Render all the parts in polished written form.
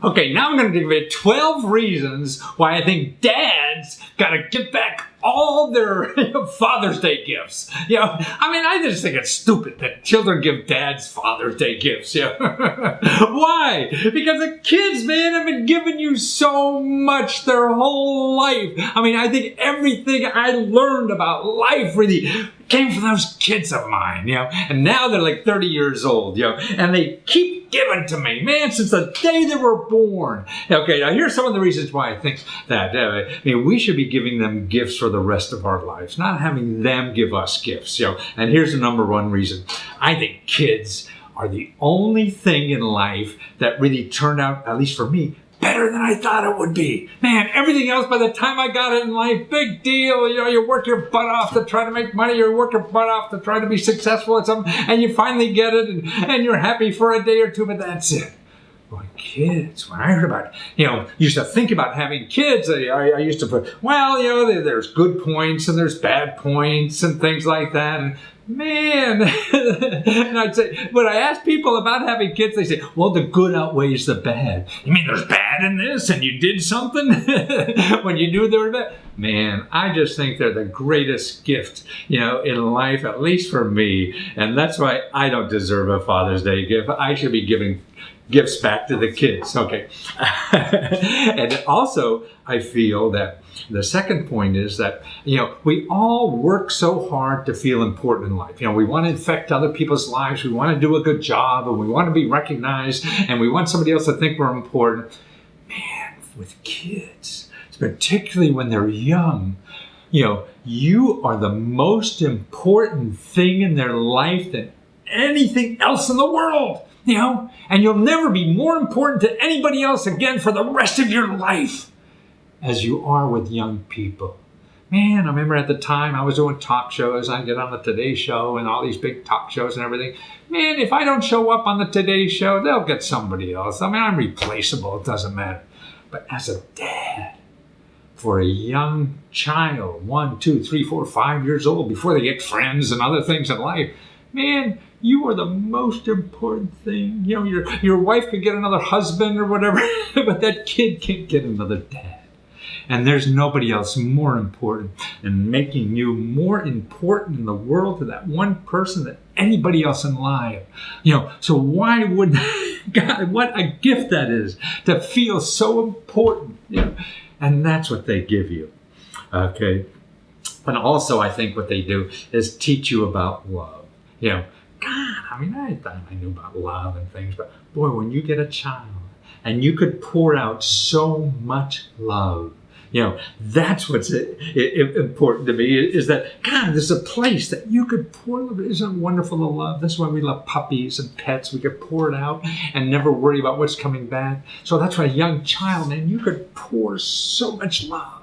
Okay, now I'm going to give you 12 reasons why I think dads got to give back all their Father's Day gifts. I just think it's stupid that children give dads Father's Day gifts. Why? Because the kids, man, have been giving you so much their whole life. I think everything I learned about life really came from those kids of mine, and now they're like 30 years old, and they keep giving to me, man, since the day they were born. Okay, now here's some of the reasons why I think that, we should be giving them gifts for the rest of our lives, not having them give us gifts, and here's the number one reason. I think kids are the only thing in life that really turned out, at least for me, better than I thought it would be. Man, everything else by the time I got it in life, big deal. You work your butt off to try to make money. You work your butt off to try to be successful at something, and you finally get it, and you're happy for a day or two, but that's it. Boy, kids, when I heard about used to think about having kids, I used to put, there's good points and there's bad points and things like that. And man, and I'd say, when I ask people about having kids, they say, well, the good outweighs the bad. You mean there's bad in this and you did something when you knew there were bad? Man, I just think they're the greatest gift, in life, at least for me. And that's why I don't deserve a Father's Day gift. I should be giving gifts back to the kids. Okay. And also, I feel that the second point is that, we all work so hard to feel important in life. We want to affect other people's lives. We want to do a good job, and we want to be recognized, and we want somebody else to think we're important. Man, with kids, particularly when they're young, you are the most important thing in their life than anything else in the world. And you'll never be more important to anybody else again for the rest of your life as you are with young people. Man, I remember at the time I was doing talk shows. I get on the Today Show and all these big talk shows and everything. Man, if I don't show up on the Today Show, they'll get somebody else. I'm replaceable. It doesn't matter. But as a dad, for a young child, 1, 2, 3, 4, 5 years old, before they get friends and other things in life, man, you are the most important thing. Your wife could get another husband or whatever, but that kid can't get another dad. And there's nobody else more important than making you more important in the world to that one person than anybody else in life. So why would God, what a gift that is to feel so important. And that's what they give you. Okay. And also, I think what they do is teach you about love. I thought I knew about love and things, but boy, when you get a child and you could pour out so much love, that's what's important to me, is that, God, there's a place that you could pour love. Isn't it wonderful to love? That's why we love puppies and pets. We could pour it out and never worry about what's coming back. So that's why a young child, man, you could pour so much love.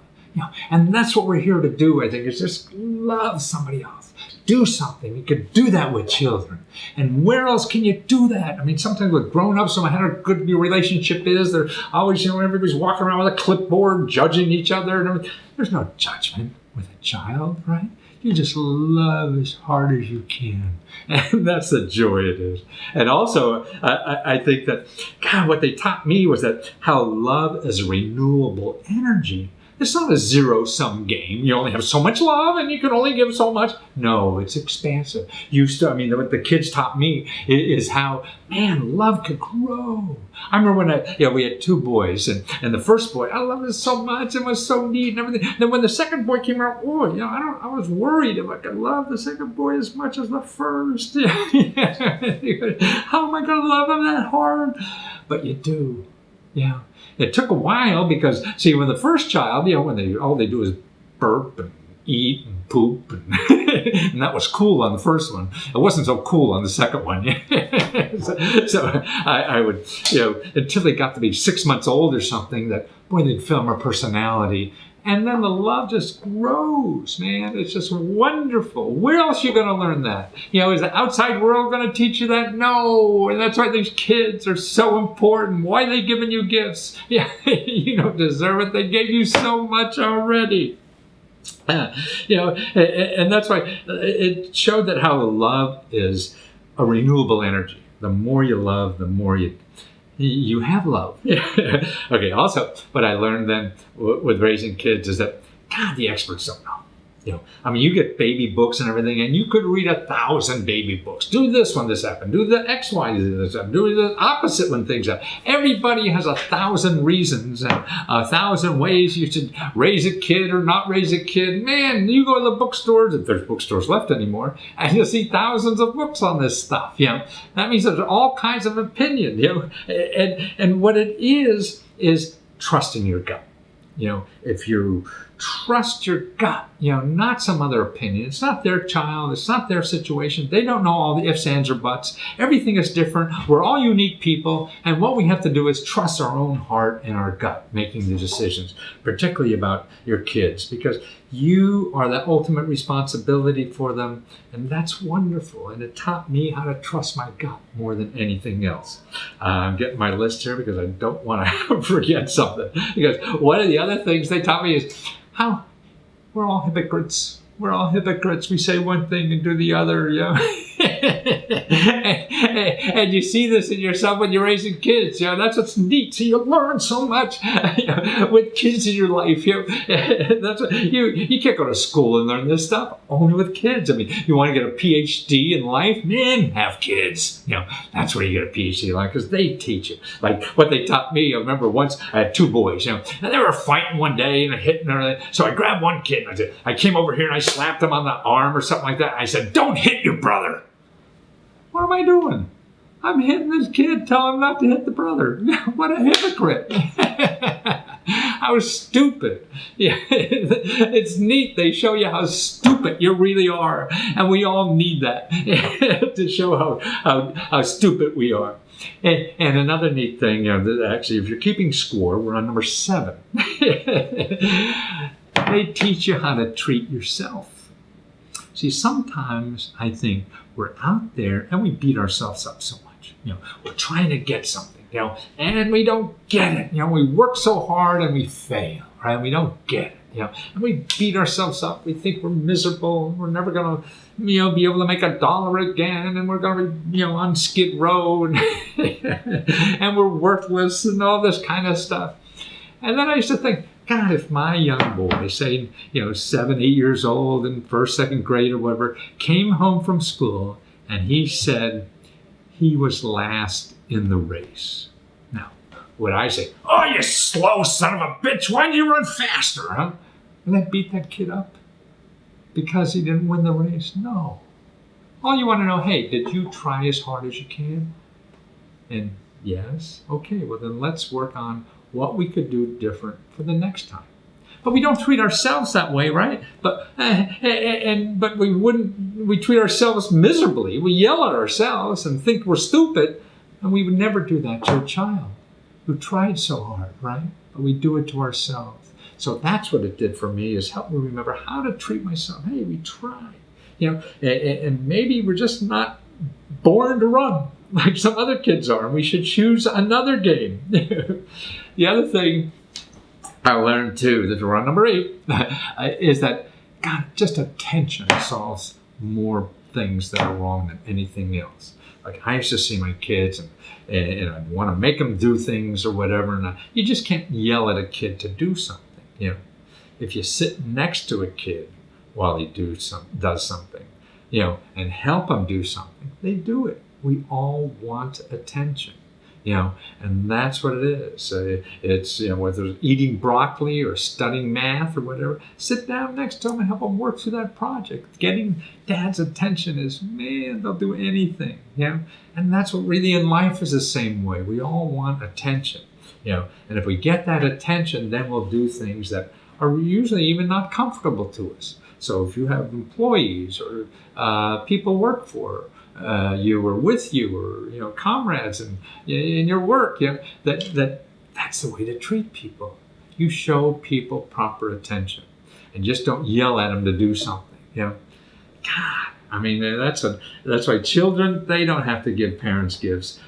And that's what we're here to do, I think, is just love somebody else. Do something. You could do that with children. And where else can you do that? Sometimes with grown-ups, no matter how good your relationship is, they're always, everybody's walking around with a clipboard, judging each other. And everything. There's no judgment with a child, right? You just love as hard as you can. And that's the joy it is. And also, I think that, God, what they taught me was that how love is renewable energy. It's not a zero-sum game. You only have so much love and you can only give so much. No, it's expansive. What the kids taught me is how, man, love could grow. I remember when we had 2 boys, and the first boy, I loved it so much, it was so neat and everything. Then when the second boy came out, I was worried if I could love the second boy as much as the first. How am I going to love him that hard? But you do. Yeah. It took a while because, see, when the first child, when all they do is burp and eat and poop, and, and that was cool on the first one. It wasn't so cool on the second one. so I would, until they got to be 6 months old or something, that, boy, they'd film our personality. And then the love just grows, man. It's just wonderful. Where else are you going to learn that? Is the outside world going to teach you that? No. And that's why these kids are so important. Why are they giving you gifts? You don't deserve it. They gave you so much already. And that's why it showed that how love is a renewable energy. The more you love, the more you you have love. Okay, also, what I learned then with raising kids is that, God, the experts don't know. I mean, you get baby books and everything, and you could read 1,000 baby books. Do this when this happened. Do the X, Y, this happened. Do the opposite when things happen. Everybody has 1,000 reasons and 1,000 ways you should raise a kid or not raise a kid. Man, you go to the bookstores, if there's bookstores left anymore, and you'll see thousands of books on this stuff. That means there's all kinds of opinion. And what it is trusting your gut. If you trust your gut, not some other opinion. It's not their child. It's not their situation. They don't know all the ifs, ands, or buts. Everything is different. We're all unique people. And what we have to do is trust our own heart and our gut making the decisions, particularly about your kids, because you are the ultimate responsibility for them. And that's wonderful. And it taught me how to trust my gut more than anything else. I'm getting my list here because I don't want to forget something. Because one of the other things they taught me is how we're all hypocrites. We're all hypocrites. We say one thing and do the other, and you see this in yourself when you're raising kids. That's what's neat. So you learn so much with kids in your life. That's what, you can't go to school and learn this stuff only with kids. I mean, you want to get a PhD in life? Man, have kids. That's where you get a PhD in life, because they teach you. Like what they taught me. I remember once I had 2 boys, and they were fighting one day and hitting everything. So I grabbed one kid and I came over here and I slapped him on the arm or something like that. I said, "Don't hit your brother." What am I doing? I'm hitting this kid, telling him not to hit the brother. What a hypocrite. I was stupid. It's neat. They show you how stupid you really are. And we all need that to show how stupid we are. And another neat thing, actually, if you're keeping score, we're on number 7. They teach you how to treat yourself. See, sometimes I think we're out there and we beat ourselves up so much. We're trying to get something, and we don't get it. We work so hard and we fail, right? We don't get it, and we beat ourselves up. We think we're miserable. We're never going to, be able to make $1 again, and we're going to be, on Skid Row, and we're worthless and all this kind of stuff. And then I used to think, God, if my young boy, say, 7, 8 years old in 1st, 2nd grade or whatever, came home from school and he said he was last in the race. Now, would I say, "Oh, you slow son of a bitch, why didn't you run faster, huh?" And I beat that kid up because he didn't win the race? No. All you want to know, hey, did you try as hard as you can? And yes, okay, well then let's work on what we could do different for the next time. But we don't treat ourselves that way, right? But we treat ourselves miserably. We yell at ourselves and think we're stupid, and we would never do that to a child who tried so hard, right? But we do it to ourselves. So that's what it did for me, is help me remember how to treat myself. Hey, we tried, and maybe we're just not born to run like some other kids are, and we should choose another game. The other thing I learned too, that we're on number 8, is that, God, just attention solves more things that are wrong than anything else. Like I used to see my kids and I'd want to make them do things or whatever, and you just can't yell at a kid to do something. If you sit next to a kid while he does something, and help him do something, they do it. We all want attention. And that's what it is. It's, whether it's eating broccoli or studying math or whatever, sit down next to them and help them work through that project. Getting dad's attention is, man, they'll do anything, And that's what really in life is the same way. We all want attention, and if we get that attention, then we'll do things that are usually even not comfortable to us. So if you have employees or people work for you or with you, or comrades in your work, that's the way to treat people. You show people proper attention, and just don't yell at them to do something. God, I mean, that's why children, they don't have to give parents gifts.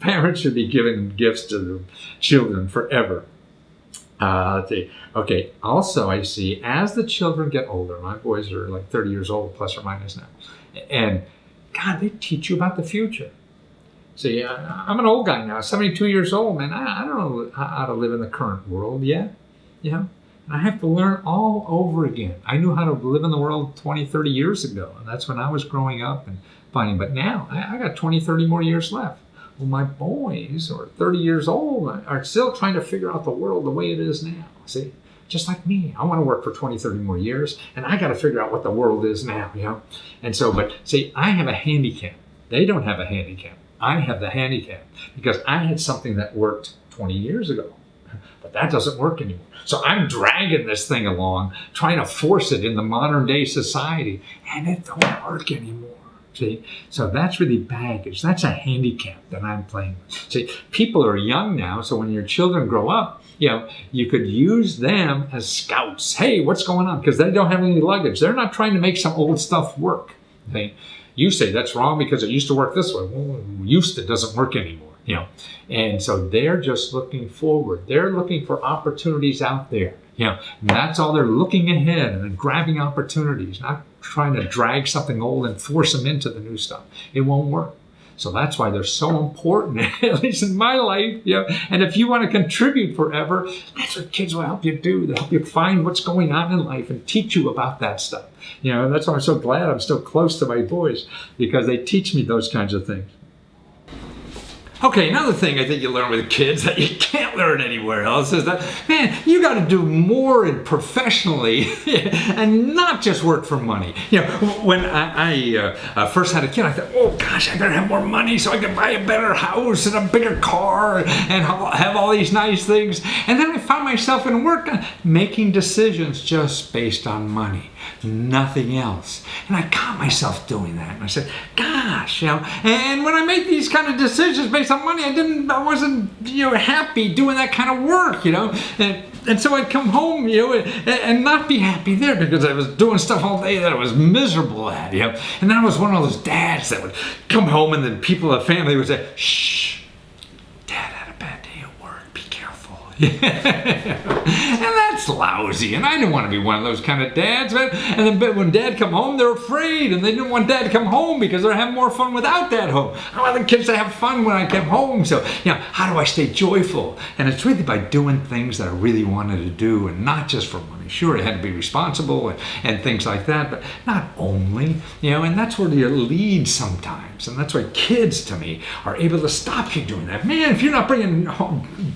Parents should be giving gifts to their children forever. Okay. Also, I see as the children get older, my boys are like 30 years old, plus or minus now, and God, they teach you about the future. See, I'm an old guy now, 72 years old, man. I don't know how to live in the current world yet, you know. And I have to learn all over again. I knew how to live in the world 20, 30 years ago, and that's when I was growing up and finding. But now, I got 20, 30 more years left. Well, my boys, who are 30 years old, are still trying to figure out the world the way it is now. See, just like me. I want to work for 20, 30 more years, and I got to figure out what the world is now, you know. And so, but see, I have a handicap. They don't have a handicap. I have the handicap because I had something that worked 20 years ago, but that doesn't work anymore. So I'm dragging this thing along, trying to force it in the modern day society, and it don't work anymore. See, so that's really baggage. That's a handicap that I'm playing with. See, people are young now, so when your children grow up, you know, you could use them as scouts. Hey, what's going on? Because they don't have any luggage. They're not trying to make some old stuff work. Okay? You say that's wrong because it used to work this way. Well, used to doesn't work anymore, you know. And so they're just looking forward. They're looking for opportunities out there, you know. And that's all they're looking ahead and grabbing opportunities, not trying to drag something old and force them into the new stuff. It won't work. So that's why they're so important, at least in my life. You know? And if you want to contribute forever, that's what kids will help you do. They'll help you find what's going on in life and teach you about that stuff. You know, and that's why I'm so glad I'm still close to my boys, because they teach me those kinds of things. Okay, another thing I think you learn with kids that you can't learn anywhere else is that, man, you got to do more and professionally and not just work for money. You know, when I first had a kid, I thought, oh gosh, I better have more money so I can buy a better house and a bigger car and have all these nice things. And then I found myself in work making decisions just based on money, nothing else. And I caught myself doing that. And I said, gosh, you know, and when I made these kind of decisions based on money, I wasn't, you know, happy doing that kind of work, you know. And so I'd come home, you know, and not be happy there because I was doing stuff all day that I was miserable at, you know. And then I was one of those dads that would come home and then people in the family would say, shh, Dad had a bad day at work, be careful. And that's lousy, and I didn't want to be one of those kind of dads, man. And then when Dad come home, they're afraid, and they didn't want Dad to come home because they're having more fun without Dad home. I want the kids to have fun when I come home. So, you know, how do I stay joyful? And it's really by doing things that I really wanted to do, and not just for money. Sure, I had to be responsible and things like that, but not only, you know. And that's where you lead sometimes, and that's why kids, to me, are able to stop you doing that. Man, if you're not bringing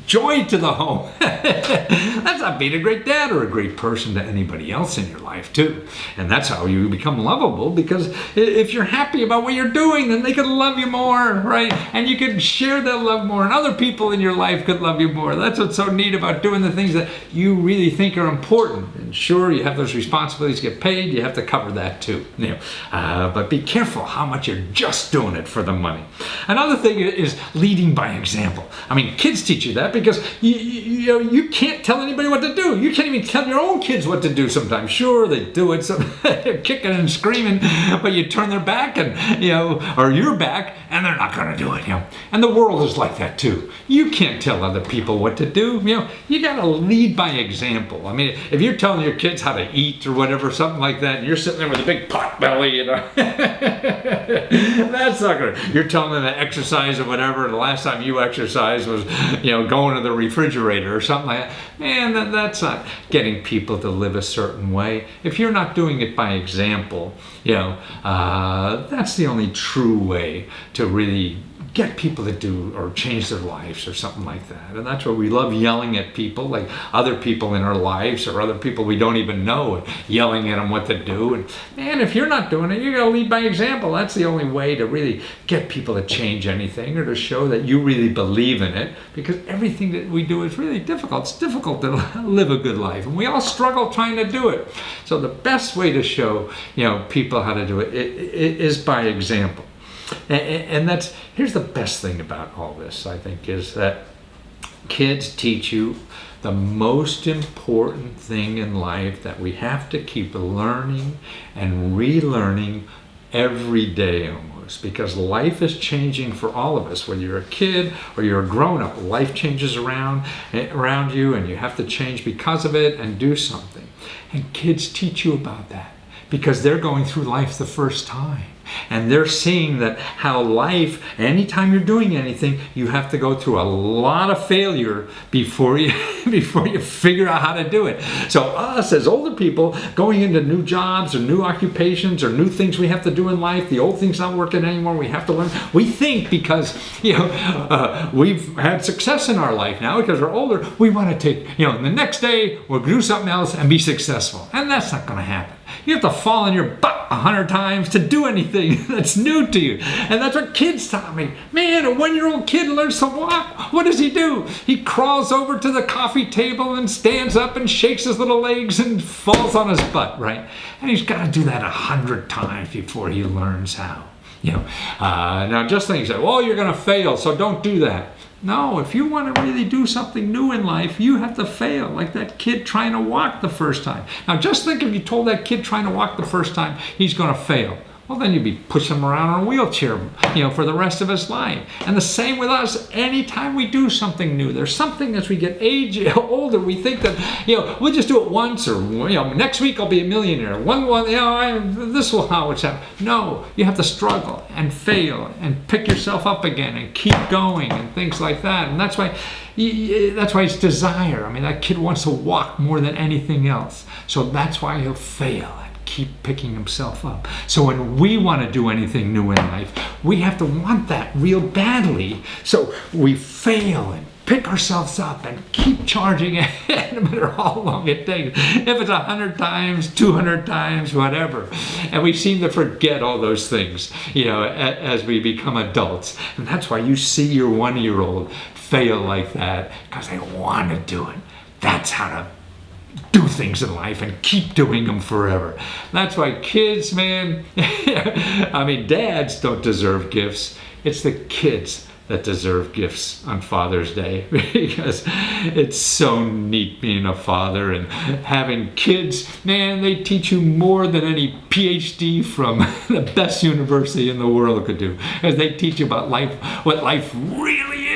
joy to the home, that's not being a great dad or a great person to anybody else in your life too. And that's how you become lovable, because if you're happy about what you're doing, then they could love you more, right? And you could share that love more, and other people in your life could love you more. That's what's so neat about doing the things that you really think are important. And sure, you have those responsibilities to get paid. You have to cover that too, you know. But be careful how much you're just doing it for the money. Another thing is leading by example. I mean, kids teach you that because you can't tell anybody what to do. You can't even tell your own kids what to do sometimes. Sure, they do it, so they're kicking and screaming, but you turn their back and, you know, or your back, and they're not going to do it, you know. And the world is like that too. You can't tell other people what to do, you know. You got to lead by example. I mean, if you're telling your kids how to eat or whatever, something like that, and you're sitting there with a big pot belly, you know, that's not good. You're telling them to exercise or whatever, and the last time you exercised was, you know, going to the refrigerator or something like that. Man, that's not getting people to live a certain way. If you're not doing it by example, you know, that's the only true way to really get people to do or change their lives or something like that. And that's where we love yelling at people, like other people in our lives or other people we don't even know, and yelling at them what to do. And man, if you're not doing it, you gotta lead by example. That's the only way to really get people to change anything or to show that you really believe in it, because everything that we do is really difficult. It's difficult to live a good life, and we all struggle trying to do it. So the best way to show, you know, people how to do it is by example. And that's, here's the best thing about all this, I think, is that kids teach you the most important thing in life that we have to keep learning and relearning every day almost, because life is changing for all of us. Whether you're a kid or you're a grown-up, life changes around you, and you have to change because of it and do something. And kids teach you about that because they're going through life the first time. And they're seeing that how life, anytime you're doing anything, you have to go through a lot of failure before you before you figure out how to do it. So us as older people going into new jobs or new occupations or new things we have to do in life, the old thing's not working anymore, we have to learn. We think because we've had success in our life now because we're older, we want to take, the next day we'll do something else and be successful. And that's not going to happen. You have to fall on your butt 100 times to do anything that's new to you. And that's what kids taught me. Man, a 1-year-old kid learns to walk. What does he do? He crawls over to the coffee table and stands up and shakes his little legs and falls on his butt, right? And he's got to do that 100 times before he learns how. Now just think, you're going to fail, so don't do that. No, if you want to really do something new in life, you have to fail, like that kid trying to walk the first time. Now just think if you told that kid trying to walk the first time he's going to fail. Well, then you'd be pushing him around on a wheelchair, for the rest of his life. And the same with us. Anytime we do something new, there's something as we get older, we think that, we'll just do it once, or, next week I'll be a millionaire. This will how it's happened. No, you have to struggle and fail and pick yourself up again and keep going and things like that. And that's why it's desire. I mean, that kid wants to walk more than anything else. So that's why he'll fail. Keep picking himself up. So when we want to do anything new in life, we have to want that real badly. So we fail and pick ourselves up and keep charging ahead, no matter how long it takes. If it's 100 times, 200 times, whatever. And we seem to forget all those things, as we become adults. And that's why you see your 1-year-old fail like that, because they want to do it. That's how to do things in life and keep doing them forever. That's why kids, man, dads don't deserve gifts. It's the kids that deserve gifts on Father's Day, because it's so neat being a father and having kids. Man, they teach you more than any PhD from the best university in the world could do, as they teach you about life, what life really